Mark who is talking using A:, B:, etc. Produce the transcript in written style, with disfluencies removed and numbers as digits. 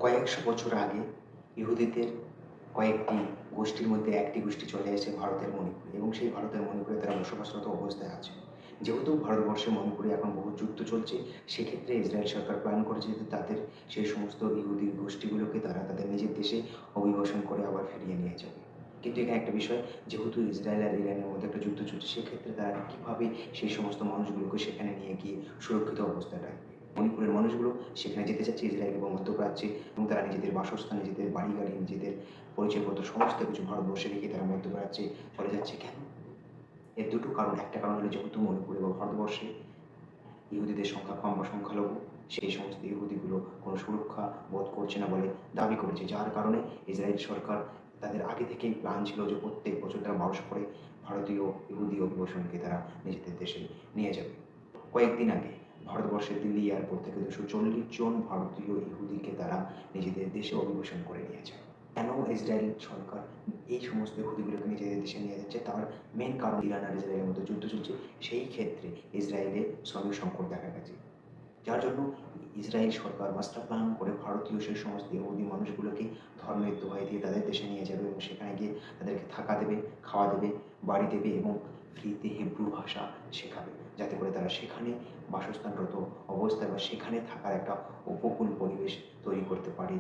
A: কয়েকশো বছর আগে ইহুদিদের কয়েকটি গোষ্ঠীর মধ্যে একটি গোষ্ঠী চলে আসে ভারতের মণিপুরে, এবং সেই ভারতের মণিপুরে তারা বসবাসরত অবস্থায় আছে। যেহেতু ভারতবর্ষে মণিপুরে এখন বহু যুদ্ধ চলছে, সেক্ষেত্রে ইসরায়েল সরকার প্ল্যান করেছে যে তাদের সেই সমস্ত ইহুদি গোষ্ঠীগুলোকে তারা তাদের নিজের দেশে অভিবাসন করে আবার ফিরিয়ে নিয়ে যাবে। কিন্তু এখানে একটা বিষয়, যেহেতু ইসরায়েল আর ইরানের মধ্যে একটা যুদ্ধ চলছে, সেক্ষেত্রে তারা কীভাবে সেই সমস্ত মানুষগুলোকে সেখানে নিয়ে গিয়ে সুরক্ষিত অবস্থায় রাখবে। মণিপুরের মানুষগুলো সেখানে যেতে চাচ্ছে ইসরায়েল এবং মধ্যপ্রাচ্যে, এবং তারা নিজেদের বাসস্থান, নিজেদের বাড়ি গাড়ি, নিজেদের পরিচয়পত্র সমস্ত কিছু ভারতবর্ষে রেখে তারা মধ্যপ্রাচ্যে চলে যাচ্ছে। কেন? এর দুটো কারণ। একটা কারণ হলো, যেহেতু মণিপুরে বা ভারতবর্ষে ইহুদিদের সংখ্যা কম বা সংখ্যালঘু, সেই সমস্ত ইহুদিগুলো কোনো সুরক্ষা বোধ করছে না বলে দাবি করেছে, যার কারণে ইসরায়েল সরকার তাদের আগে থেকেই প্ল্যান ছিল যে প্রত্যেক বছর তারা 1200 করে ভারতীয় ইহুদি অভিবাসনকে তারা নিজেদের দেশে নিয়ে যাবে। কয়েকদিন আগে ভারতবর্ষের দিল্লি এয়ারপোর্ট থেকে 240 জন ভারতীয় ইহুদিকে তারা নিজেদের দেশে অভিবাসন করে নিয়েছে। কেন ইসরায়েল সরকার এই সমস্ত ইহুদিগুলোকে নিজেদের দেশে নিয়ে যাচ্ছে? তার মেন কারণ, ইরান আর ইসরায়েলের মধ্যে যুদ্ধ চলছে, সেই ক্ষেত্রে ইসরায়েলে শ্রমিক সংকট দেখা গেছে। যার জন্য ইসরায়েল সরকার মাস্টার প্ল্যান করে ভারতীয় সেই সমস্ত ইহুদি মানুষগুলোকে ধর্মের দোহাই দিয়ে তাদের দেশে নিয়ে যাবে, এবং সেখানে গিয়ে তাদেরকে থাকা দেবে, খাওয়া দেবে, বাড়ি দেবে, এবং ফ্রিতে হিব্রু ভাষা শেখাবে, যাতে করে তারা সেখানে বাসস্থানরত অবস্থায় বা সেখানে থাকার একটা উপকূল পরিবেশ তৈরি করতে পারে